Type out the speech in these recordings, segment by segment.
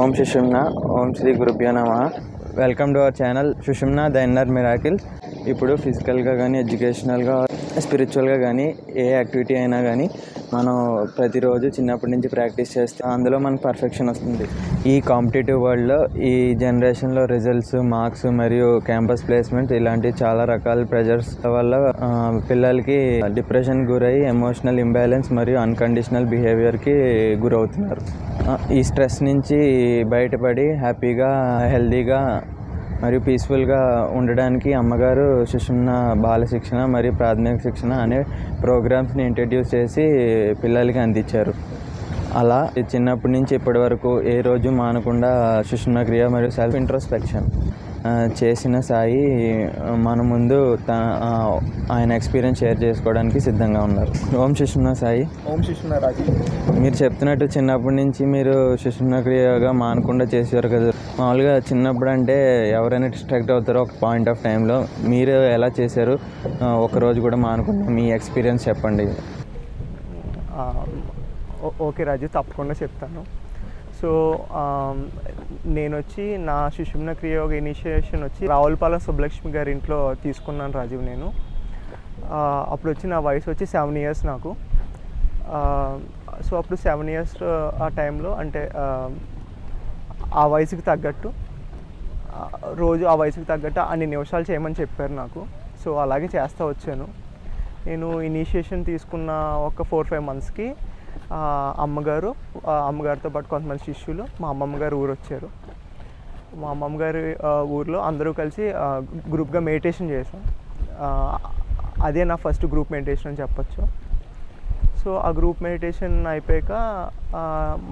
ఓం సుషుమ్న, ఓం శ్రీ గురుభ్యో నమః. Welcome to our channel Sushumna the inner miracle. ఇప్పుడు ఫిజికల్గా కానీ, ఎడ్యుకేషనల్గా, స్పిరిచువల్గా కానీ, ఏ యాక్టివిటీ అయినా కానీ మనం ప్రతిరోజు చిన్నప్పటి నుంచి ప్రాక్టీస్ చేస్తే అందులో మనకు పర్ఫెక్షన్ వస్తుంది. ఈ కాంపిటేటివ్ వరల్డ్లో, ఈ జనరేషన్లో రిజల్ట్స్, మార్క్స్ మరియు క్యాంపస్ ప్లేస్మెంట్ ఇలాంటి చాలా రకాల ప్రెజర్స్ వల్ల పిల్లలకి డిప్రెషన్ గురై ఎమోషనల్ ఇంబ్యాలెన్స్ మరియు అన్కండిషనల్ బిహేవియర్కి గురవుతున్నారు. ఈ స్ట్రెస్ నుంచి బయటపడి హ్యాపీగా, హెల్తీగా మరియు పీస్ఫుల్గా ఉండడానికి అమ్మగారు సుషుమ్న బాల శిక్షణ మరియు ప్రాథమిక శిక్షణ అనే ప్రోగ్రామ్స్ని ఇంట్రడ్యూస్ చేసి పిల్లలకి అందించారు. అలా చిన్నప్పటి నుంచి ఇప్పటి వరకు ఏ రోజు మానకుండా సుషుమ్న క్రియ మరియు సెల్ఫ్ ఇంట్రోస్పెక్షన్ చేసిన సాయి మన ముందు ఆయన ఎక్స్పీరియన్స్ షేర్ చేసుకోవడానికి సిద్ధంగా ఉన్నారు. ఓం సుషుమ్న సాయి. ఓం సుషుమ్న రాజు. మీరు చెప్తున్నట్టు చిన్నప్పటి నుంచి మీరు సుషుమ్న క్రియగా మానకుండా చేసేవారు కదా. మామూలుగా చిన్నప్పుడు అంటే ఎవరైనా డిస్ట్రాక్ట్ అవుతారో ఒక పాయింట్ ఆఫ్ టైంలో, మీరు ఎలా చేశారు? ఒకరోజు కూడా మానకుండా మీ ఎక్స్పీరియన్స్ చెప్పండి. ఓకే రాజు, తప్పకుండా చెప్తాను. సో నేను వచ్చి నా సుషుమ్న క్రియయోగ ఇనిషియేషన్ వచ్చి రావులపాలెం సుబ్బలక్ష్మి గారి ఇంట్లో తీసుకున్నాను రాజీవ్. నేను అప్పుడు వచ్చి నా వయసు వచ్చి 7 years నాకు. సో అప్పుడు 7 years ఆ టైంలో అంటే ఆ వయసుకి తగ్గట్టు రోజు ఆ వయసుకి తగ్గట్టు అన్ని నిమిషాలు చేయమని చెప్పారు నాకు. సో అలాగే చేస్తూ వచ్చాను. నేను ఇనిషియేషన్ తీసుకున్న ఒక 4-5 monthsకి అమ్మగారితో పాటు కొంతమంది శిష్యులు మా అమ్మమ్మ గారు ఊరు వచ్చారు. మా అమ్మమ్మ గారి ఊరిలో అందరూ కలిసి గ్రూప్గా మెడిటేషన్ చేసాం. అదే నా ఫస్ట్ గ్రూప్ మెడిటేషన్ అని చెప్పచ్చు. సో ఆ గ్రూప్ మెడిటేషన్ అయిపోయాక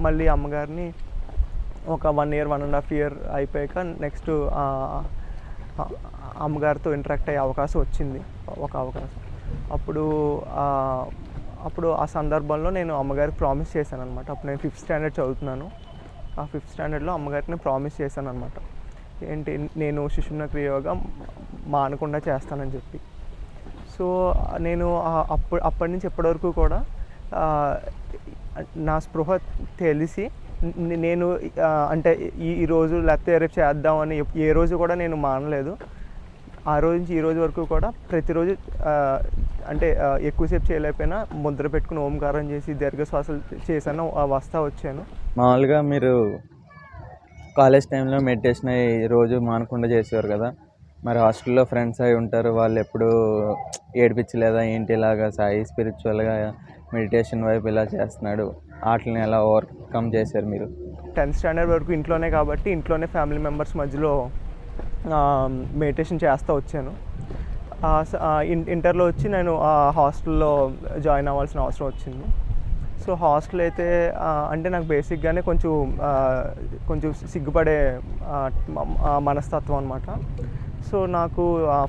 మళ్ళీ అమ్మగారిని ఒక 1 year 1.5 year అయిపోయాక నెక్స్ట్ అమ్మగారితో ఇంటరాక్ట్ అయ్యే అవకాశం వచ్చింది, ఒక అవకాశం. అప్పుడు ఆ సందర్భంలో నేను అమ్మగారికి ప్రామిస్ చేశాను అనమాట. అప్పుడు నేను 5th standard చదువుతున్నాను. ఆ 5th standardలో అమ్మగారికి ప్రామిస్ చేశాను అనమాట. ఏంటి, నేను సుషుమ్న క్రియయోగ మానకుండా చేస్తానని చెప్పి. సో నేను అప్పటి నుంచి ఎప్పటివరకు కూడా నా స్పృహ తెలిసి నేను అంటే ఈరోజు లేకపోతే రేపు చేద్దామని ఏ రోజు కూడా నేను మానలేదు. ఆ రోజు నుంచి ఈ రోజు వరకు కూడా ప్రతిరోజు అంటే ఎక్కువసేపు చేయలేకపోయినా ముద్ర పెట్టుకుని ఓంకారం చేసి దీర్ఘశ్వాసలు చేశాను, వస్తా వచ్చాను. మామూలుగా మీరు కాలేజ్ టైంలో మెడిటేషన్ అయ్యి రోజు మానకుండా చేసేవారు కదా. మరి హాస్టల్లో ఫ్రెండ్స్ అయి ఉంటారు, వాళ్ళు ఎప్పుడు ఏడిపించలేదా ఏంటి ఇలాగా సాయి స్పిరిచువల్గా మెడిటేషన్ వైపు ఇలా చేస్తున్నాడు, వాటిని ఎలా ఓవర్కమ్ చేశారు మీరు? 10th standard వరకు ఇంట్లోనే కాబట్టి ఇంట్లోనే ఫ్యామిలీ మెంబర్స్ మధ్యలో మెడిటేషన్ చేస్తూ వచ్చాను. ఇంటర్లో వచ్చి నేను హాస్టల్లో జాయిన్ అవ్వాల్సిన అవసరం వచ్చింది. సో హాస్టల్ అయితే అంటే నాకు బేసిక్గానే కొంచెం సిగ్గుపడే మనస్తత్వం అనమాట. సో నాకు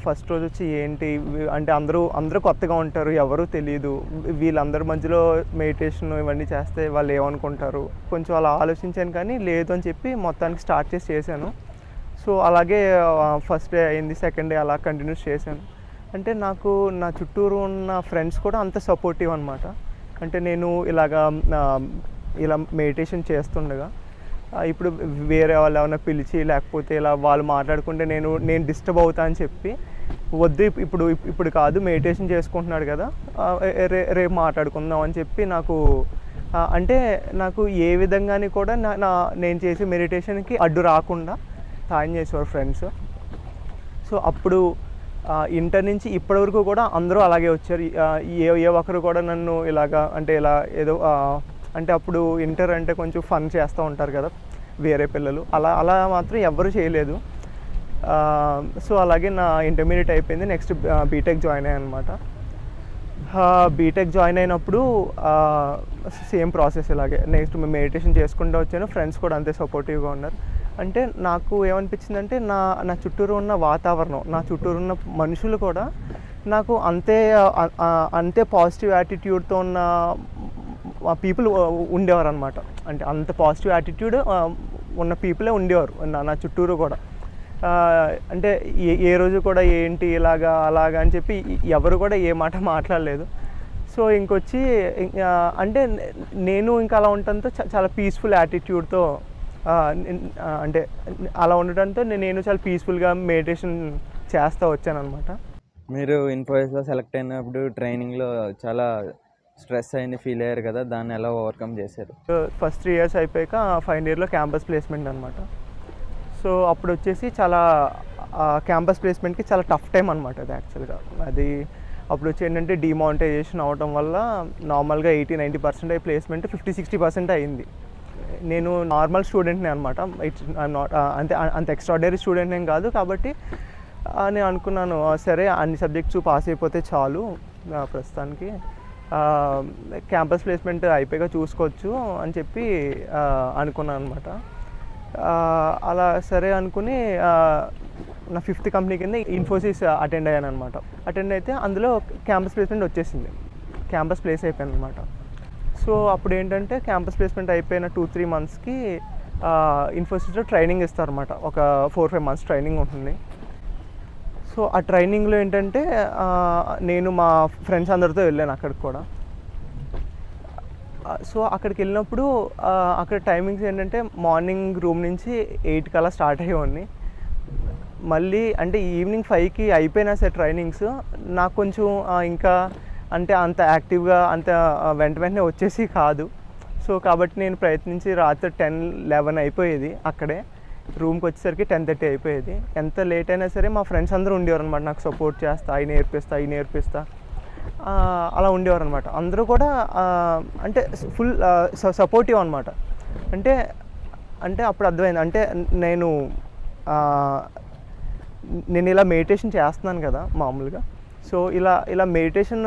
ఫస్ట్ రోజు వచ్చి ఏంటి అంటే అందరూ కొత్తగా ఉంటారు, ఎవరూ తెలియదు. వీళ్ళందరి మధ్యలో మెడిటేషన్ ఇవన్నీ చేస్తే వాళ్ళు ఏమనుకుంటారు, కొంచెం అలా ఆలోచించాను. కానీ లేదు అని చెప్పి మొత్తానికి స్టార్ట్ చేశాను. సో అలాగే ఫస్ట్ డే అయింది, సెకండ్ డే అలా కంటిన్యూస్ చేశాను. అంటే నాకు నా చుట్టూరు ఉన్న ఫ్రెండ్స్ కూడా అంత సపోర్టివ్ అనమాట. అంటే నేను ఇలా మెడిటేషన్ చేస్తుండగా ఇప్పుడు వేరే వాళ్ళు ఏమైనా పిలిచి లేకపోతే ఇలా వాళ్ళు మాట్లాడుకుంటే నేను డిస్టర్బ్ అవుతా అని చెప్పి, వద్దు ఇప్పుడు కాదు, మెడిటేషన్ చేసుకుంటున్నాడు కదా, రేపు మాట్లాడుకుందాం అని చెప్పి నాకు ఏ విధంగాని కూడా నేను చేసే మెడిటేషన్కి అడ్డు రాకుండా సాయం చేసేవారు ఫ్రెండ్స్. సో అప్పుడు ఇంటర్ నుంచి ఇప్పటివరకు కూడా అందరూ అలాగే వచ్చారు. ఏ ఒక్కరు కూడా నన్ను ఇలా ఏదో అంటే అప్పుడు ఇంటర్ అంటే కొంచెం ఫన్ చేస్తూ ఉంటారు కదా వేరే పిల్లలు, అలా మాత్రం ఎవ్వరూ చేయలేదు. సో అలాగే నా ఇంటర్మీడియట్ అయిపోయింది. నెక్స్ట్ బీటెక్ జాయిన్ అయ్యాను అనమాట. బీటెక్ జాయిన్ అయినప్పుడు సేమ్ ప్రాసెస్ ఇలాగే నెక్స్ట్ మెడిటేషన్ చేసుకుంటూ వచ్చాను. ఫ్రెండ్స్ కూడా అంతే సపోర్టివ్గా ఉన్నారు. అంటే నాకు ఏమనిపించిందంటే నా చుట్టూరు ఉన్న వాతావరణం, నా చుట్టూరు ఉన్న మనుషులు కూడా నాకు అంతే పాజిటివ్ యాటిట్యూడ్తో ఉన్న పీపుల్ ఉండేవారు అనమాట. అంటే అంత పాజిటివ్ యాటిట్యూడ్ ఉన్న పీపులే ఉండేవారు నా చుట్టూరు కూడా. అంటే ఏ రోజు కూడా ఏంటి అలాగా అని చెప్పి ఎవరు కూడా ఏ మాట మాట్లాడలేదు. సో ఇంకొచ్చి అంటే నేను ఇంకా అలా ఉండటంతో చాలా పీస్ఫుల్ యాటిట్యూడ్తో అంటే అలా ఉండటంతో నేను చాలా పీస్ఫుల్గా మెడిటేషన్ చేస్తూ వచ్చాను అనమాట. మీరు ఇన్ఫోసిస్లో సెలెక్ట్ అయినప్పుడు ట్రైనింగ్లో చాలా స్ట్రెస్ అయింది ఫీల్ అయ్యారు కదా, దాన్ని ఎలా ఓవర్కమ్ చేశారు? ఫస్ట్ 3 years అయిపోయాక ఫైనల్ ఇయర్లో క్యాంపస్ ప్లేస్మెంట్ అనమాట. సో అప్పుడు వచ్చేసి చాలా క్యాంపస్ ప్లేస్మెంట్కి చాలా టఫ్ టైం అనమాట అది యాక్చువల్గా. అది అప్పుడు వచ్చి ఏంటంటే డిమానిటైజేషన్ అవడం వల్ల నార్మల్గా 80-90% అయ్యి ప్లేస్మెంట్ 50-60% అయింది. నేను నార్మల్ స్టూడెంట్నే అనమాట, ఇట్స్ నాట్ అంత ఎక్స్ట్రాడినరీ స్టూడెంట్ ఏం కాదు. కాబట్టి నేను అనుకున్నాను, సరే అన్ని సబ్జెక్ట్స్ పాస్ అయిపోతే చాలు ప్రస్తుతానికి, క్యాంపస్ ప్లేస్మెంట్ అయిపోయాక చూసుకోవచ్చు అని చెప్పి అనుకున్నాను అనమాట. అలా సరే అనుకుని నా 5th కంపెనీ కింద ఇన్ఫోసిస్ అటెండ్ అయ్యాను అనమాట. అటెండ్ అయితే అందులో క్యాంపస్ ప్లేస్మెంట్ వచ్చేసింది, క్యాంపస్ ప్లేస్ అయిపోయాను అనమాట. సో అప్పుడు ఏంటంటే క్యాంపస్ ప్లేస్మెంట్ అయిపోయిన 2-3 monthsకి ఇన్ఫోసిస్లో ట్రైనింగ్ ఇస్తారన్నమాట. ఒక 4-5 months ట్రైనింగ్ ఉంటుంది. సో ఆ ట్రైనింగ్లో ఏంటంటే నేను మా ఫ్రెండ్స్ అందరితో వెళ్ళాను అక్కడికి కూడా. సో అక్కడికి వెళ్ళినప్పుడు అక్కడ టైమింగ్స్ ఏంటంటే మార్నింగ్ రూమ్ నుంచి 8 కల్లా స్టార్ట్ అయ్యేవాడిని. మళ్ళీ అంటే ఈవినింగ్ 5కి అయిపోయినా సరే ట్రైనింగ్స్ నాకు కొంచెం ఇంకా అంటే అంత యాక్టివ్గా అంత వెంటనే వచ్చేసి కాదు. సో కాబట్టి నేను ప్రయత్నించి రాత్రి 10-11 అయిపోయేది అక్కడే. రూమ్కి వచ్చేసరికి 10:30 అయిపోయేది. ఎంత లేట్ అయినా సరే మా ఫ్రెండ్స్ అందరూ ఉండేవారు అనమాట, నాకు సపోర్ట్ చేస్తా, అవి నేర్పిస్తా అలా ఉండేవారు అనమాట. అందరూ కూడా అంటే ఫుల్ సపోర్టివ్ అనమాట. అంటే అప్పుడు అర్థమైంది, అంటే నేను ఇలా మెడిటేషన్ చేస్తున్నాను కదా మామూలుగా. సో ఇలా మెడిటేషన్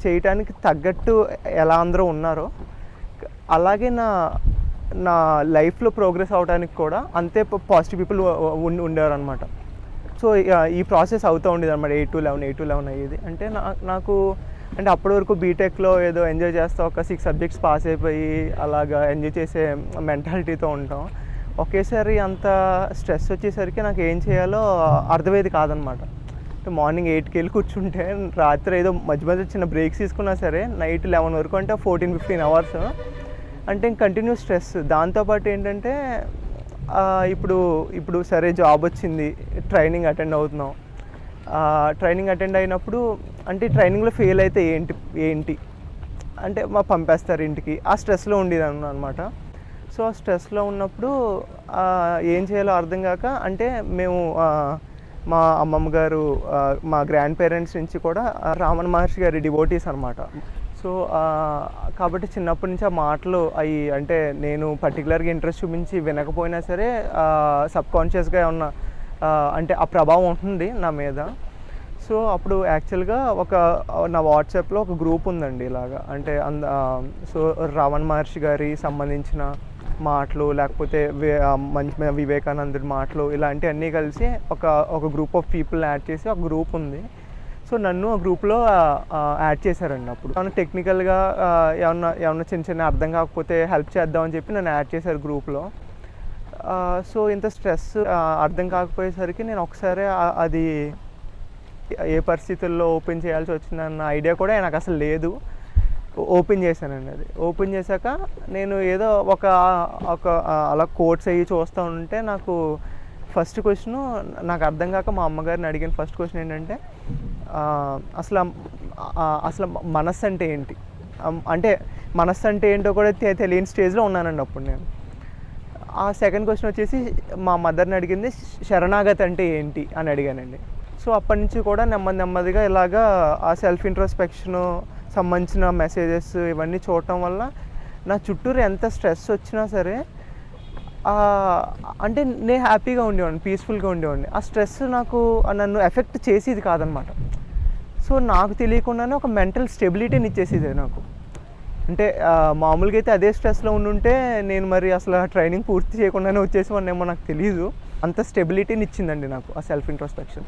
చేయటానికి తగ్గట్టు ఎలా అందరూ ఉన్నారో అలాగే నా లైఫ్లో ప్రోగ్రెస్ అవడానికి కూడా అంతే పాజిటివ్ పీపుల్ ఉండేవారు అనమాట. సో ఈ ప్రాసెస్ అవుతూ ఉండేది అనమాట. 8-11 అయ్యేది. అంటే నాకు అంటే అప్పటి వరకు బీటెక్లో ఏదో ఎంజాయ్ చేస్తా ఒక 6 subjects పాస్ అయిపోయి అలాగా ఎంజాయ్ చేసే మెంటాలిటీతో ఉంటాం. ఒకేసారి అంత స్ట్రెస్ వచ్చేసరికి నాకు ఏం చేయాలో అర్థమయ్యేది కాదనమాట. మార్నింగ్ 8కి వెళ్ళి కూర్చుంటే రాత్రి ఏదో మధ్య చిన్న బ్రేక్స్ తీసుకున్నా సరే నైట్ 11 వరకు, అంటే 14-15 hours అంటే కంటిన్యూ స్ట్రెస్. దాంతోపాటు ఏంటంటే ఇప్పుడు సరే జాబ్ వచ్చింది, ట్రైనింగ్ అటెండ్ అవుతున్నాం. ట్రైనింగ్ అటెండ్ అయినప్పుడు అంటే ట్రైనింగ్లో ఫెయిల్ అయితే ఏంటి అంటే పంపేస్తారు ఇంటికి, ఆ స్ట్రెస్లో ఉండేది అనమాట. సో ఆ స్ట్రెస్లో ఉన్నప్పుడు ఏం చేయాలో అర్థం కాక, అంటే మేము మా అమ్మమ్మ గారు మా గ్రాండ్ పేరెంట్స్ నుంచి కూడా రామణ మహర్షి గారి డివోటీస్ అనమాట. సో కాబట్టి చిన్నప్పటి నుంచి ఆ మాటలు అవి అంటే నేను పర్టికులర్గా ఇంట్రెస్ట్ చూపించి వినకపోయినా సరే సబ్కాన్షియస్గా ఏమన్నా అంటే ఆ ప్రభావం ఉంటుంది నా మీద. సో అప్పుడు యాక్చువల్గా నా వాట్సాప్లో ఒక గ్రూప్ ఉందండి ఇలాగా, అంటే సో రామణ మహర్షి గారి సంబంధించిన మాటలు, లేకపోతే మంచి వివేకానందుడి మాటలు, ఇలాంటివన్నీ కలిసి ఒక గ్రూప్ ఆఫ్ పీపుల్ని యాడ్ చేసి ఒక గ్రూప్ ఉంది. సో నన్ను ఆ గ్రూప్లో యాడ్ చేశారండి. అప్పుడు ఏమన్నా టెక్నికల్గా ఏమన్నా చిన్న అర్థం కాకపోతే హెల్ప్ చేద్దామని చెప్పి నన్ను యాడ్ చేశారు గ్రూప్లో. సో ఇంత స్ట్రెస్ అర్థం కాకపోయేసరికి నేను ఒకసారి అది ఏ పరిస్థితుల్లో ఓపెన్ చేయాల్సి వచ్చిందన్న ఐడియా కూడా నాకు అసలు లేదు. ఓపెన్ చేశానండి. అది ఓపెన్ చేశాక నేను ఏదో ఒక అలా కోట్స్ అయ్యి చూస్తూ ఉంటే నాకు ఫస్ట్ క్వశ్చను నాకు అర్థం కాక మా అమ్మగారిని అడిగిన ఫస్ట్ క్వశ్చన్ ఏంటంటే అసలు మనస్సు అంటే ఏంటి, అంటే మనస్సు అంటే ఏంటో కూడా తెలియని స్టేజ్లో ఉన్నానండి అప్పుడు నేను. ఆ సెకండ్ క్వశ్చన్ వచ్చేసి మా మదర్ని అడిగింది శరణాగతి అంటే ఏంటి అని అడిగానండి. సో అప్పటి నుంచి కూడా నెమ్మదిగా ఇలాగా ఆ సెల్ఫ్ ఇంట్రోస్పెక్షను సంబంధించిన మెసేజెస్ ఇవన్నీ చూడటం వల్ల నా చుట్టూరు ఎంత స్ట్రెస్ వచ్చినా సరే అంటే నేను హ్యాపీగా ఉండేవాడిని, పీస్ఫుల్గా ఉండేవాడిని. ఆ స్ట్రెస్ నన్ను ఎఫెక్ట్ చేసేది కాదనమాట. సో నాకు తెలియకుండానే ఒక మెంటల్ స్టెబిలిటీని ఇచ్చేసేది నాకు. అంటే మామూలుగా అయితే అదే స్ట్రెస్లో ఉండుంటే నేను మరి అసలు ట్రైనింగ్ పూర్తి చేయకుండానే వచ్చేసేవాడినేమో, నాకు తెలియదు. అంత స్టెబిలిటీని ఇచ్చిందండి నాకు ఆ సెల్ఫ్ ఇంట్రోస్పెక్షన్.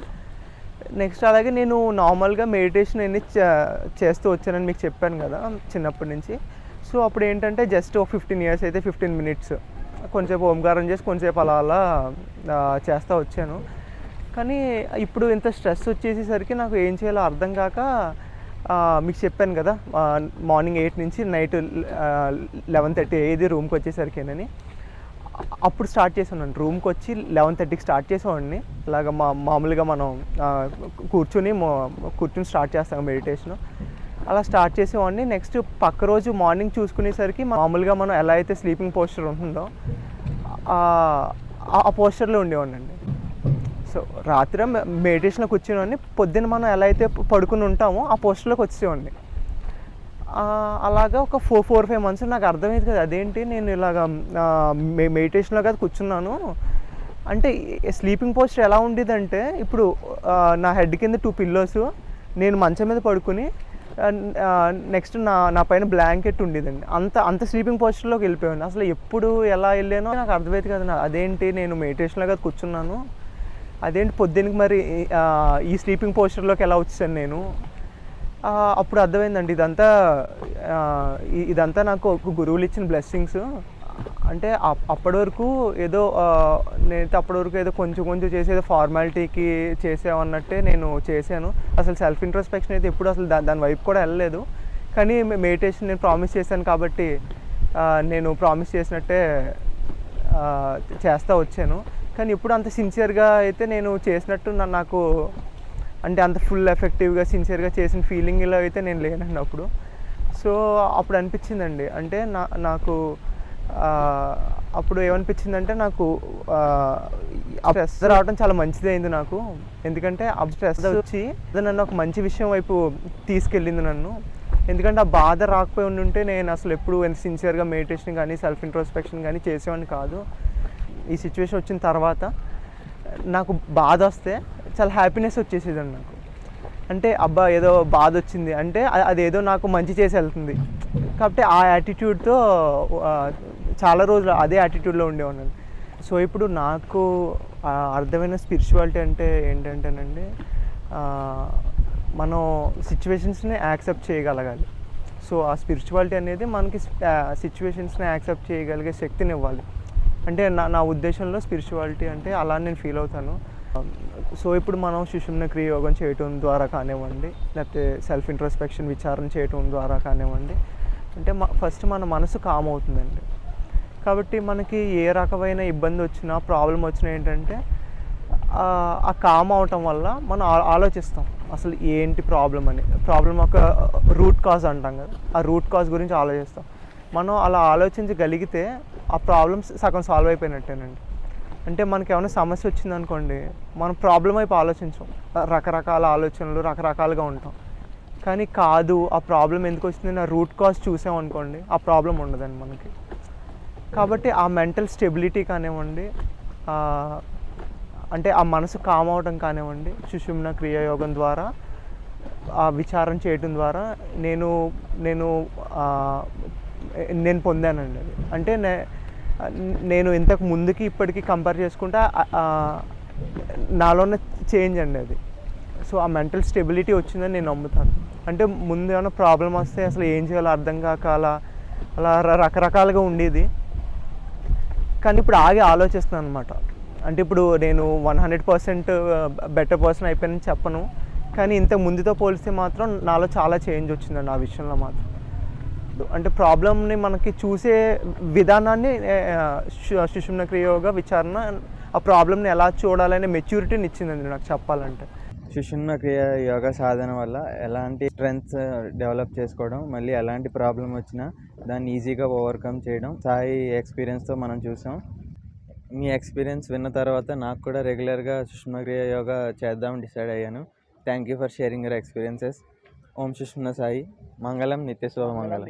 నెక్స్ట్ అలాగే నేను నార్మల్గా మెడిటేషన్ అన్ని చేస్తూ వచ్చానని మీకు చెప్పాను కదా చిన్నప్పటి నుంచి. సో అప్పుడు ఏంటంటే జస్ట్ 15 years అయితే 15 minutes కొంచెంసేపు ఓంకారం చేసి కొంచెంసేపు అలా చేస్తూ వచ్చాను. కానీ ఇప్పుడు ఇంత స్ట్రెస్ వచ్చేసేసరికి నాకు ఏం చేయాలో అర్థం కాక మీకు చెప్పాను కదా మార్నింగ్ 8 నుంచి నైట్ 11:30 అయ్యేది రూమ్కి వచ్చేసరికేనని. అప్పుడు స్టార్ట్ చేసాను. రూమ్కి వచ్చి 11:30కి స్టార్ట్ చేసేవాడిని. ఇలాగ మామూలుగా మనం కూర్చుని స్టార్ట్ చేస్తాం మెడిటేషన్. అలా స్టార్ట్ చేసేవాడిని. నెక్స్ట్ పక్క రోజు మార్నింగ్ చూసుకునేసరికి మామూలుగా మనం ఎలా అయితే స్లీపింగ్ పోస్చర్ ఉంటుందో ఆ పోస్చర్లో ఉండేవాడిని అండి. సో రాత్రి మెడిటేషన్లో కూర్చునేవాడిని. పొద్దున్న మనం ఎలా అయితే పడుకుని ఉంటామో ఆ పోస్చర్లోకి వచ్చేవాడిని. అలాగా ఒక 4-5 మంత్స్ నాకు అర్థమైంది కదా, అదేంటి నేను ఇలాగ మెడిటేషన్లో కదా కూర్చున్నాను అంటే. స్లీపింగ్ పోస్చర్ ఎలా ఉండేదంటే, ఇప్పుడు నా హెడ్ కింద 2 పిల్లోస్, నేను మంచం మీద పడుకుని నెక్స్ట్ నా పైన బ్లాంకెట్ ఉండేదండి. అంత స్లీపింగ్ పోస్చర్లోకి వెళ్ళిపోయాను. అసలు ఎప్పుడు ఎలా వెళ్ళానో నాకు అర్థమైంది కదా, అదేంటి నేను మెడిటేషన్లో కదా కూర్చున్నాను, అదేంటి పొద్దున్నకి మరి ఈ స్లీపింగ్ పోస్చర్లోకి ఎలా వచ్చాను నేను. అప్పుడు అర్థమైందండి ఇదంతా నాకు గురువులు ఇచ్చిన బ్లెస్సింగ్స్. అంటే అప్పటి వరకు ఏదో నేనైతే అప్పటి వరకు ఏదో కొంచెం చేసేదో ఫార్మాలిటీకి చేసామన్నట్టే నేను చేశాను. అసలు సెల్ఫ్ ఇంట్రోస్పెక్షన్ అయితే ఎప్పుడు అసలు దాని వైపు కూడా వెళ్ళలేదు. కానీ మెడిటేషన్ నేను ప్రామిస్ చేశాను కాబట్టి నేను ప్రామిస్ చేసినట్టే చేస్తూ వచ్చాను. కానీ ఇప్పుడు అంత సిన్సియర్గా అయితే నేను చేసినట్టు నాకు అంటే అంత ఫుల్ ఎఫెక్టివ్గా సిన్సియర్గా చేసిన ఫీలింగ్లో అయితే నేను లేనండి అప్పుడు. సో అప్పుడు అనిపించిందండి, అంటే నాకు అప్పుడు ఏమనిపించిందంటే, నాకు స్ట్రెస్ రావడం చాలా మంచిది అయింది నాకు. ఎందుకంటే ఆ స్ట్రెస్ వచ్చి నన్ను ఒక మంచి విషయం వైపు తీసుకెళ్ళింది నన్ను. ఎందుకంటే ఆ బాధ రాకపోయి ఉంటే నేను అసలు ఎప్పుడు ఎంత సిన్సియర్గా మెడిటేషన్ కానీ సెల్ఫ్ ఇంట్రోస్పెక్షన్ కానీ చేసేవాడిని కాదు. ఈ సిచ్యువేషన్ వచ్చిన తర్వాత నాకు బాధ వస్తే చాలా హ్యాపీనెస్ వచ్చేసేదండి నాకు. అంటే అబ్బా ఏదో బాధ వచ్చింది అంటే అదేదో నాకు మంచి చేసి వెళ్తుంది కాబట్టి ఆ యాటిట్యూడ్తో చాలా రోజులు అదే యాటిట్యూడ్లో ఉండేవాడిని. సో ఇప్పుడు నాకు అర్థమైన స్పిరిచువాలిటీ అంటే ఏంటంటేనండి, మనం సిచ్యువేషన్స్ని యాక్సెప్ట్ చేయగలగాలి. సో ఆ స్పిరిచువాలిటీ అనేది మనకి సిచ్యువేషన్స్ని యాక్సెప్ట్ చేయగలిగే శక్తిని ఇవ్వాలి. అంటే నా ఉద్దేశంలో స్పిరిచువాలిటీ అంటే అలా నేను ఫీల్ అవుతాను. సో ఇప్పుడు మనం సుషుమ్నా క్రియ యోగం చేయటం ద్వారా కానివ్వండి, లేకపోతే సెల్ఫ్ ఇంట్రోస్పెక్షన్ విచారణ చేయటం ద్వారా కానివ్వండి, అంటే ఫస్ట్ మన మనసు కామ్ అవుతుందండి. కాబట్టి మనకి ఏ రకమైన ఇబ్బంది వచ్చినా ప్రాబ్లం వచ్చినా ఏంటంటే ఆ కామ్ అవటం వల్ల మనం ఆలోచిస్తాం అసలు ఏంటి ప్రాబ్లం అని. ప్రాబ్లం ఒక రూట్ కాజ్ అంటాం కదా, ఆ రూట్ కాజ్ గురించి ఆలోచిస్తాం. మనం అలా ఆలోచించగలిగితే ఆ ప్రాబ్లమ్స్ సగం సాల్వ్ అయిపోయినట్టేనండి. అంటే మనకి ఏమైనా సమస్య వచ్చిందనుకోండి, మనం ప్రాబ్లం వైపు ఆలోచించాం, రకరకాల ఆలోచనలు రకరకాలుగా ఉంటాం. కానీ కాదు, ఆ ప్రాబ్లం ఎందుకు వచ్చింది నా రూట్ కాజ్ చూసామనుకోండి, ఆ ప్రాబ్లం ఉండదండి మనకి. కాబట్టి ఆ మెంటల్ స్టెబిలిటీ కానివ్వండి, అంటే ఆ మనసు కామ్ అవడం కానివ్వండి, సుషుమ్నా క్రియాయోగం ద్వారా ఆ విచారం చేయడం ద్వారా నేను పొందానండి అది. అంటే నేను ఇంతకు ముందుకి ఇప్పటికీ కంపేర్ చేసుకుంటే నాలోనే చేంజ్ అండి అది. సో ఆ మెంటల్ స్టెబిలిటీ వచ్చిందని నేను నమ్ముతాను. అంటే ముందు ఏమైనా ప్రాబ్లం వస్తే అసలు ఏం చేయాలో అర్థం కాక అలా రకరకాలుగా ఉండేది. కానీ ఇప్పుడు ఆగి ఆలోచిస్తున్నాను అనమాట. అంటే ఇప్పుడు నేను 100% బెటర్ పర్సన్ అయిపోయానని చెప్పను, కానీ ఇంతకు ముందుతో పోలిస్తే మాత్రం నాలో చాలా చేంజ్ వచ్చిందండి ఆ విషయంలో మాత్రం. అంటే ప్రాబ్లమ్ని మనకి చూసే విధానాన్ని సుషుమ్నా క్రియ యోగ విచారణ ఆ ప్రాబ్లమ్ని ఎలా చూడాలనే మెచ్యూరిటీని ఇచ్చిందండి నాకు చెప్పాలంటే. సుషుమ్నా క్రియ యోగా సాధన వల్ల ఎలాంటి స్ట్రెంగ్త్ డెవలప్ చేసుకోవడం, మళ్ళీ ఎలాంటి ప్రాబ్లం వచ్చినా దాన్ని ఈజీగా ఓవర్కమ్ చేయడం సాయి ఎక్స్పీరియన్స్తో మనం చూసాం. మీ ఎక్స్పీరియన్స్ విన్న తర్వాత నాకు కూడా రెగ్యులర్గా సుషుమ్నా క్రియ యోగా చేద్దామని డిసైడ్ అయ్యాను. Thank you for sharing your experiences. ఓం సుషుమ్నా సాయి. మంగళం నిత్య శుభ మంగళం.